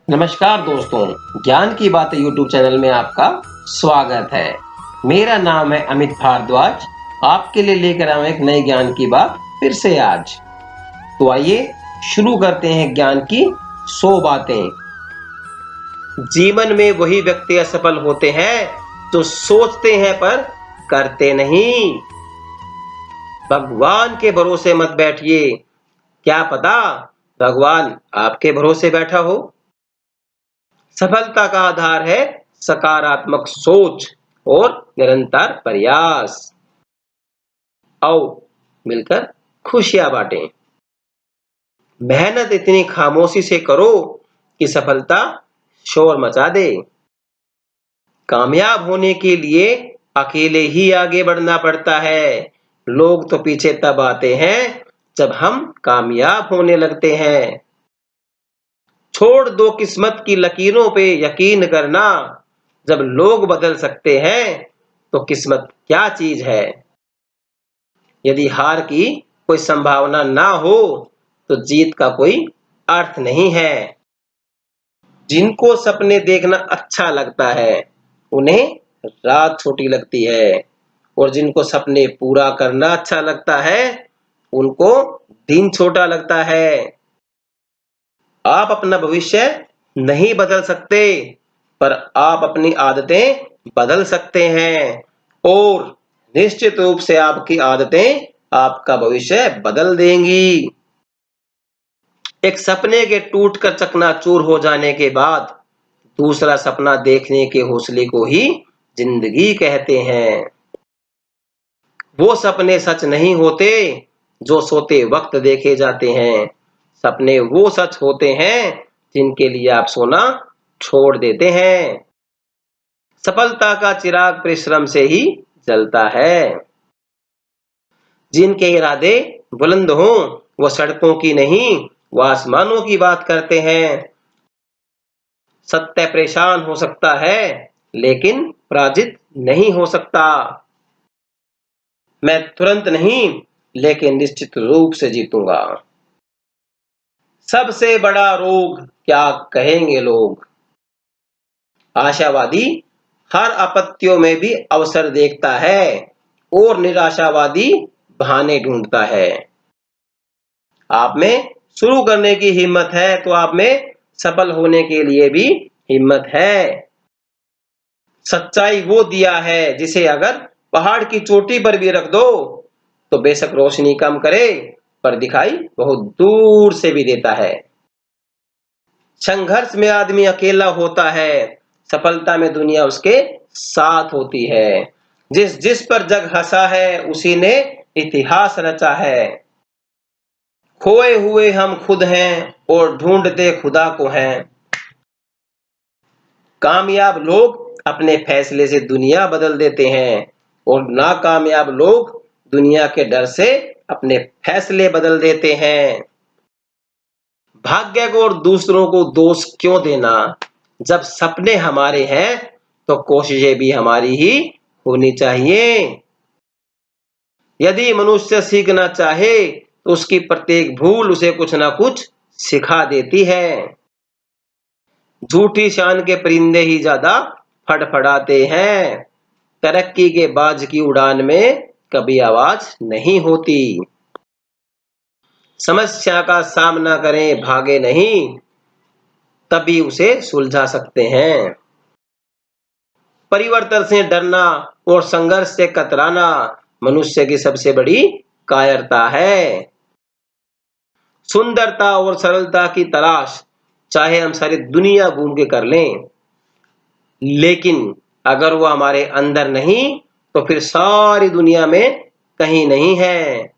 नमस्कार दोस्तों, ज्ञान की बातें यूट्यूब चैनल में आपका स्वागत है। मेरा नाम है अमित भारद्वाज। आपके लिए लेकर आए एक नई ज्ञान की बात फिर से आज। तो आइए शुरू करते हैं ज्ञान की 100 बातें। जीवन में वही व्यक्ति असफल होते हैं जो सोचते हैं पर करते नहीं। भगवान के भरोसे मत बैठिए, क्या पता भगवान आपके भरोसे बैठा हो। सफलता का आधार है सकारात्मक सोच और निरंतर प्रयास। आओ मिलकर खुशियां बांटें। मेहनत इतनी खामोशी से करो कि सफलता शोर मचा दे। कामयाब होने के लिए अकेले ही आगे बढ़ना पड़ता है। लोग तो पीछे तब आते हैं जब हम कामयाब होने लगते हैं। छोड़ दो किस्मत की लकीरों पे यकीन करना। जब लोग बदल सकते हैं तो किस्मत क्या चीज है। यदि हार की कोई संभावना ना हो तो जीत का कोई अर्थ नहीं है। जिनको सपने देखना अच्छा लगता है उन्हें रात छोटी लगती है, और जिनको सपने पूरा करना अच्छा लगता है उनको दिन छोटा लगता है। आप अपना भविष्य नहीं बदल सकते, पर आप अपनी आदतें बदल सकते हैं, और निश्चित रूप से आपकी आदतें आपका भविष्य बदल देंगी। एक सपने के टूटकर चकनाचूर हो जाने के बाद दूसरा सपना देखने के हौसले को ही जिंदगी कहते हैं। वो सपने सच नहीं होते जो सोते वक्त देखे जाते हैं। सपने वो सच होते हैं जिनके लिए आप सोना छोड़ देते हैं। सफलता का चिराग परिश्रम से ही जलता है। जिनके इरादे बुलंद हों वो सड़कों की नहीं, वो आसमानों की बात करते हैं। सत्य परेशान हो सकता है लेकिन पराजित नहीं हो सकता। मैं तुरंत नहीं लेकिन निश्चित रूप से जीतूंगा। सबसे बड़ा रोग क्या कहेंगे लोग। आशावादी हर आपत्तियों में भी अवसर देखता है, और निराशावादी बहाने ढूंढता है। आप में शुरू करने की हिम्मत है तो आप में सफल होने के लिए भी हिम्मत है। सच्चाई वो दिया है जिसे अगर पहाड़ की चोटी पर भी रख दो तो बेशक रोशनी कम करे, पर दिखाई बहुत दूर से भी देता है। संघर्ष में आदमी अकेला होता है, सफलता में दुनिया उसके साथ होती है। जिस जिस पर जग हंसा है उसी ने इतिहास रचा है। खोए हुए हम खुद हैं और ढूंढते खुदा को हैं। कामयाब लोग अपने फैसले से दुनिया बदल देते हैं, और नाकामयाब लोग दुनिया के डर से अपने फैसले बदल देते हैं। भाग्य को और दूसरों को दोष क्यों देना। जब सपने हमारे हैं तो कोशिशें भी हमारी ही होनी चाहिए। यदि मनुष्य सीखना चाहे तो उसकी प्रत्येक भूल उसे कुछ ना कुछ सिखा देती है। झूठी शान के परिंदे ही ज्यादा फड़फड़ाते हैं। तरक्की के बाज की उड़ान में कभी आवाज नहीं होती। समस्या का सामना करें, भागे नहीं, तभी उसे सुलझा सकते हैं। परिवर्तन से डरना और संघर्ष से कतराना मनुष्य की सबसे बड़ी कायरता है। सुंदरता और सरलता की तलाश चाहे हम सारी दुनिया घूम के कर लें, लेकिन अगर वो हमारे अंदर नहीं तो फिर सारी दुनिया में कहीं नहीं है।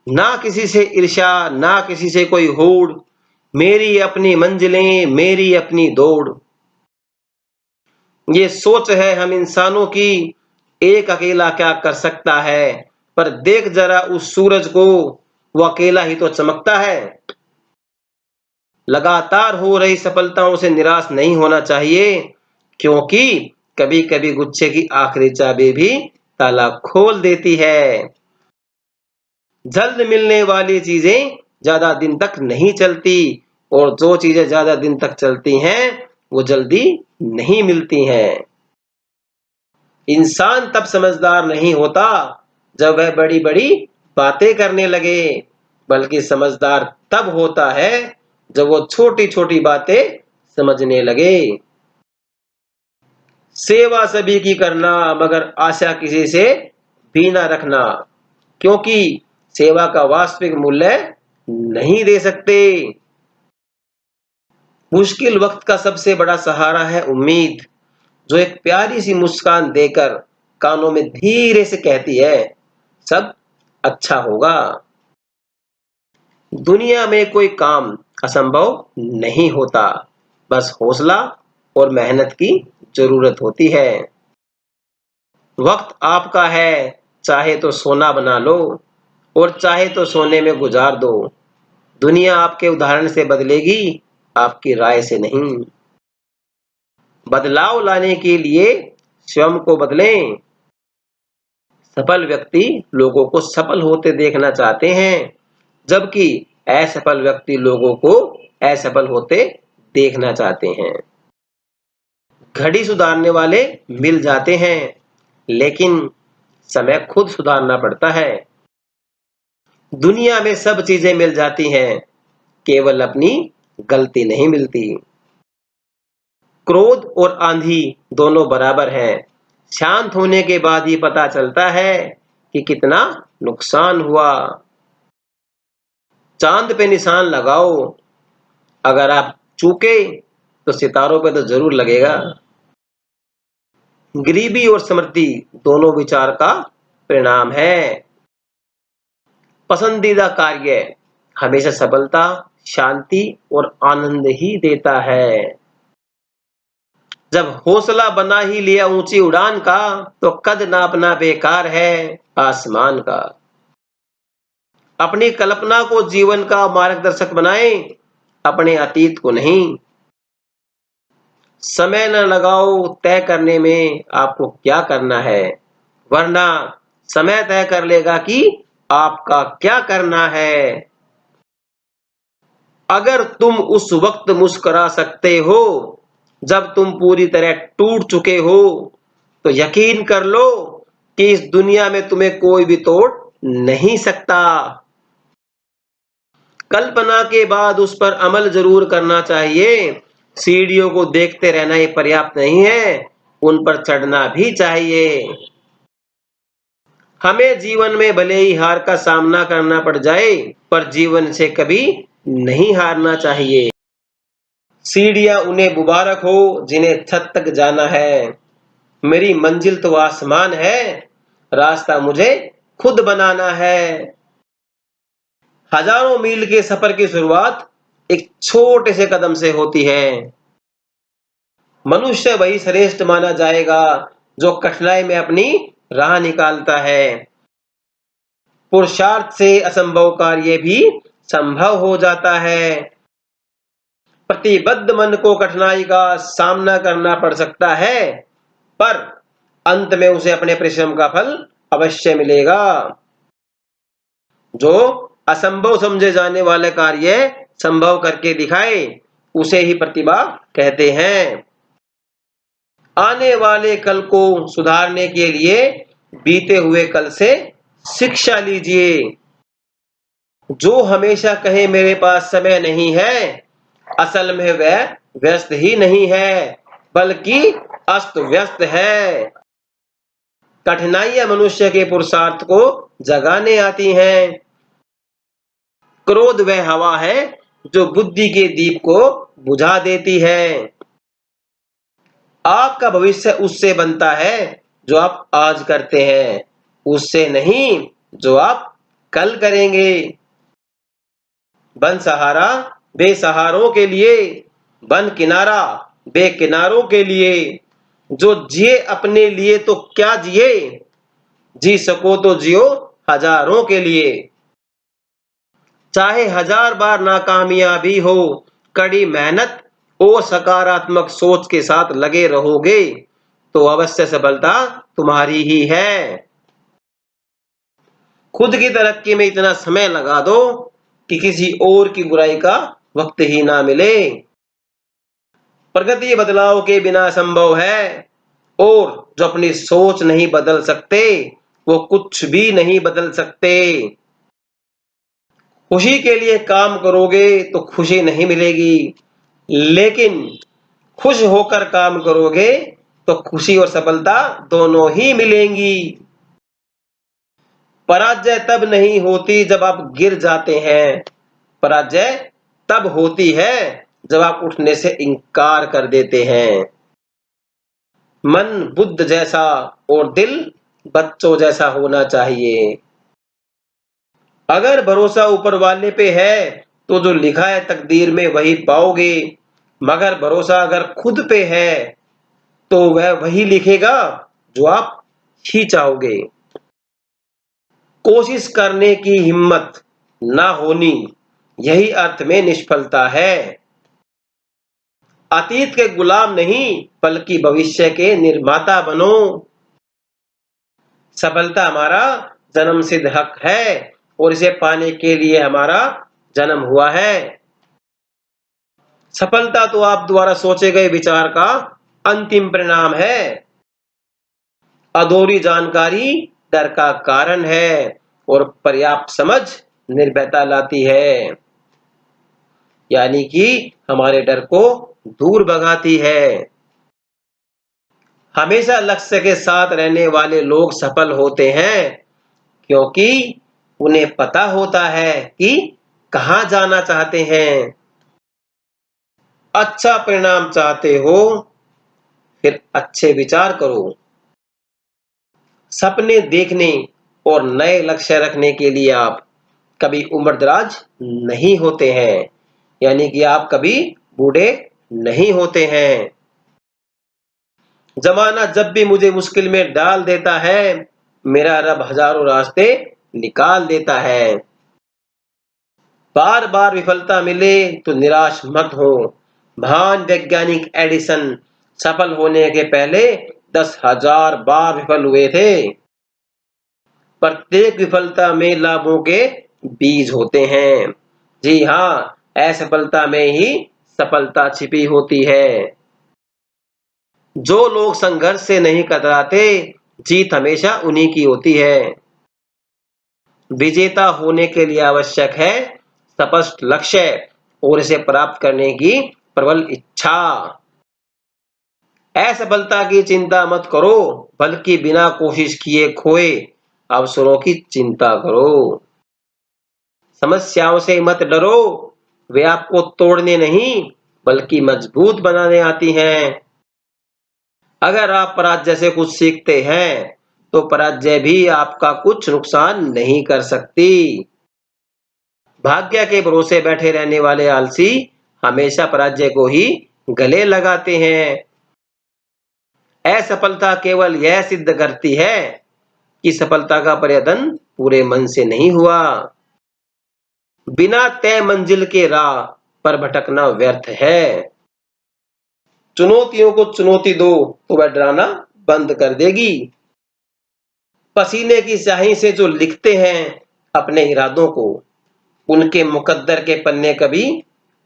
ना किसी से ईर्ष्या, ना किसी से कोई होड़, मेरी अपनी मंजिलें, मेरी अपनी दौड़। ये सोच है हम इंसानों की, एक अकेला क्या कर सकता है। पर देख जरा उस सूरज को, वो अकेला ही तो चमकता है। लगातार हो रही सफलताओं से निराश नहीं होना चाहिए, क्योंकि कभी कभी गुच्छे की आखिरी चाबी भी ताला खोल देती है। जल्द मिलने वाली चीजें ज्यादा दिन तक नहीं चलती, और जो चीजें ज्यादा दिन तक चलती हैं वो जल्दी नहीं मिलती हैं। इंसान तब समझदार नहीं होता जब वह बड़ी बड़ी बातें करने लगे, बल्कि समझदार तब होता है जब वो छोटी छोटी बातें समझने लगे। सेवा सभी की करना, मगर आशा किसी से भी ना रखना, क्योंकि सेवा का वास्तविक मूल्य नहीं दे सकते। मुश्किल वक्त का सबसे बड़ा सहारा है उम्मीद, जो एक प्यारी सी मुस्कान देकर कानों में धीरे से कहती है, सब अच्छा होगा। दुनिया में कोई काम असंभव नहीं होता, बस हौसला और मेहनत की जरूरत होती है। वक्त आपका है, चाहे तो सोना बना लो और चाहे तो सोने में गुजार दो। दुनिया आपके उदाहरण से बदलेगी, आपकी राय से नहीं। बदलाव लाने के लिए स्वयं को बदलें। सफल व्यक्ति लोगों को सफल होते देखना चाहते हैं, जबकि असफल व्यक्ति लोगों को असफल होते देखना चाहते हैं। घड़ी सुधारने वाले मिल जाते हैं, लेकिन समय खुद सुधारना पड़ता है। दुनिया में सब चीजें मिल जाती हैं, केवल अपनी गलती नहीं मिलती। क्रोध और आंधी दोनों बराबर हैं। शांत होने के बाद ही पता चलता है कि कितना नुकसान हुआ। चांद पे निशान लगाओ, अगर आप चूके तो सितारों पे तो जरूर लगेगा। गरीबी और समृद्धि दोनों विचार का परिणाम है। पसंदीदा कार्य हमेशा सफलता, शांति और आनंद ही देता है। जब हौसला बना ही लिया ऊंची उड़ान का, तो कद नापना बेकार है आसमान का। अपनी कल्पना को जीवन का मार्गदर्शक बनाएं, अपने अतीत को नहीं। समय न लगाओ तय करने में आपको क्या करना है, वरना समय तय कर लेगा कि आपका क्या करना है। अगर तुम उस वक्त मुस्कुरा सकते हो जब तुम पूरी तरह टूट चुके हो, तो यकीन कर लो कि इस दुनिया में तुम्हें कोई भी तोड़ नहीं सकता। कल्पना के बाद उस पर अमल जरूर करना चाहिए। सीढ़ियों को देखते रहना ही पर्याप्त नहीं है, उन पर चढ़ना भी चाहिए। हमें जीवन में भले ही हार का सामना करना पड़ जाए, पर जीवन से कभी नहीं हारना चाहिए। सीढ़ियां उन्हें मुबारक हो जिन्हें छत तक जाना है। मेरी मंजिल तो आसमान है, रास्ता मुझे खुद बनाना है। हजारों मील के सफर की शुरुआत एक छोटे से कदम से होती है। मनुष्य वही श्रेष्ठ माना जाएगा जो कठिनाई में अपनी राह निकालता है। पुरुषार्थ से असंभव कार्य भी संभव हो जाता है। प्रतिबद्ध मन को कठिनाई का सामना करना पड़ सकता है, पर अंत में उसे अपने परिश्रम का फल अवश्य मिलेगा। जो असंभव समझे जाने वाले कार्य संभव करके दिखाए, उसे ही प्रतिभा कहते हैं। आने वाले कल को सुधारने के लिए बीते हुए कल से शिक्षा लीजिए। जो हमेशा कहे मेरे पास समय नहीं है, असल में वह व्यस्त ही नहीं है, बल्कि अस्त व्यस्त है। कठिनाइयां मनुष्य के पुरुषार्थ को जगाने आती हैं। क्रोध वह हवा है जो बुद्धि के दीप को बुझा देती है। आपका भविष्य उससे बनता है जो आप आज करते हैं, उससे नहीं जो आप कल करेंगे। बन सहारा बेसहारों के लिए, बन किनारा बेकिनारों के लिए। जो जिए अपने लिए तो क्या जिए, जी सको तो जियो हजारों के लिए। चाहे हजार बार नाकामयाबी हो, कड़ी मेहनत और सकारात्मक सोच के साथ लगे रहोगे तो अवश्य सफलता तुम्हारी ही है। खुद की तरक्की में इतना समय लगा दो कि किसी और की बुराई का वक्त ही ना मिले। प्रगति बदलाव के बिना संभव है, और जो अपनी सोच नहीं बदल सकते वो कुछ भी नहीं बदल सकते। खुशी के लिए काम करोगे तो खुशी नहीं मिलेगी, लेकिन खुश होकर काम करोगे तो खुशी और सफलता दोनों ही मिलेंगी। पराजय तब नहीं होती जब आप गिर जाते हैं, पराजय तब होती है जब आप उठने से इनकार कर देते हैं। मन बुद्ध जैसा और दिल बच्चों जैसा होना चाहिए। अगर भरोसा ऊपर वाले पे है तो जो लिखा है तकदीर में वही पाओगे, मगर भरोसा अगर खुद पे है तो वह वही लिखेगा जो आप ही चाहोगे। कोशिश करने की हिम्मत ना होनी, यही अर्थ में निष्फलता है। अतीत के गुलाम नहीं बल्कि भविष्य के निर्माता बनो। सफलता हमारा जन्म सिद्ध हक है और इसे पाने के लिए हमारा जन्म हुआ है। सफलता तो आप द्वारा सोचे गए विचार का अंतिम परिणाम है। अधूरी जानकारी डर का कारण है और पर्याप्त समझ निर्भयता लाती है, यानी कि हमारे डर को दूर भगाती है। हमेशा लक्ष्य के साथ रहने वाले लोग सफल होते हैं, क्योंकि उन्हें पता होता है कि कहां जाना चाहते हैं। अच्छा परिणाम चाहते हो फिर अच्छे विचार करो। सपने देखने और नए लक्ष्य रखने के लिए आप कभी उम्रदराज नहीं होते हैं, यानी कि आप कभी बूढ़े नहीं होते हैं। जमाना जब भी मुझे मुश्किल में डाल देता है, मेरा रब हजारों रास्ते निकाल देता है। बार बार विफलता मिले तो निराश मत हो। महान वैज्ञानिक एडिसन सफल होने के पहले 10,000 बार विफल हुए थे। प्रत्येक विफलता में लाभों के बीज होते हैं। जी हाँ, असफलता में ही सफलता छिपी होती है। जो लोग संघर्ष से नहीं कतराते, जीत हमेशा उन्हीं की होती है। विजेता होने के लिए आवश्यक है स्पष्ट लक्ष्य और इसे प्राप्त करने की प्रबल इच्छा। असफलता की चिंता मत करो, बल्कि बिना कोशिश किए खोए अवसरों की चिंता करो। समस्याओं से मत डरो, वे आपको तोड़ने नहीं बल्कि मजबूत बनाने आती हैं। अगर आप पराजय से कुछ सीखते हैं तो पराजय भी आपका कुछ नुकसान नहीं कर सकती। भाग्य के भरोसे बैठे रहने वाले आलसी हमेशा पराजय को ही गले लगाते हैं। असफलता केवल यह सिद्ध करती है कि सफलता का प्रयत्न पूरे मन से नहीं हुआ। बिना तय मंजिल के राह पर भटकना व्यर्थ है। चुनौतियों को चुनौती दो तो वह डराना बंद कर देगी। पसीने की स्याही से जो लिखते हैं अपने इरादों को, उनके मुकद्दर के पन्ने कभी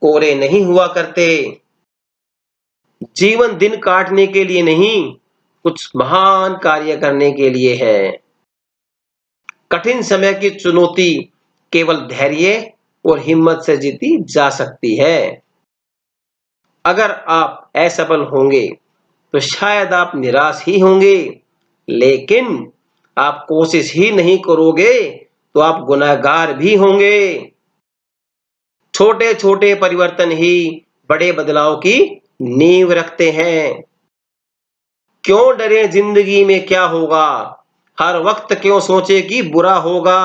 कोरे नहीं हुआ करते। जीवन दिन काटने के लिए नहीं, कुछ महान कार्य करने के लिए है। कठिन समय की चुनौती केवल धैर्य और हिम्मत से जीती जा सकती है। अगर आप असफल होंगे तो शायद आप निराश ही होंगे, लेकिन आप कोशिश ही नहीं करोगे तो आप गुनहगार भी होंगे। छोटे छोटे परिवर्तन ही बड़े बदलाव की नींव रखते हैं। क्यों डरे जिंदगी में क्या होगा, हर वक्त क्यों सोचे कि बुरा होगा।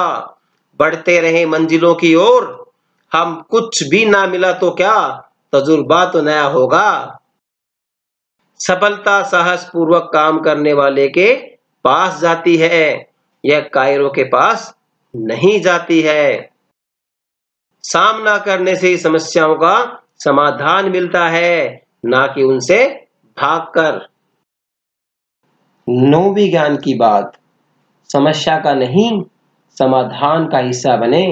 बढ़ते रहे मंजिलों की ओर, हम कुछ भी ना मिला तो क्या, तजुर्बा तो नया होगा। सफलता साहस पूर्वक काम करने वाले के पास जाती है, यह कायरों के पास नहीं जाती है। सामना करने से ही समस्याओं का समाधान मिलता है, ना कि उनसे भागकर। 9वीं ज्ञान की बात, समस्या का नहीं समाधान का हिस्सा बने।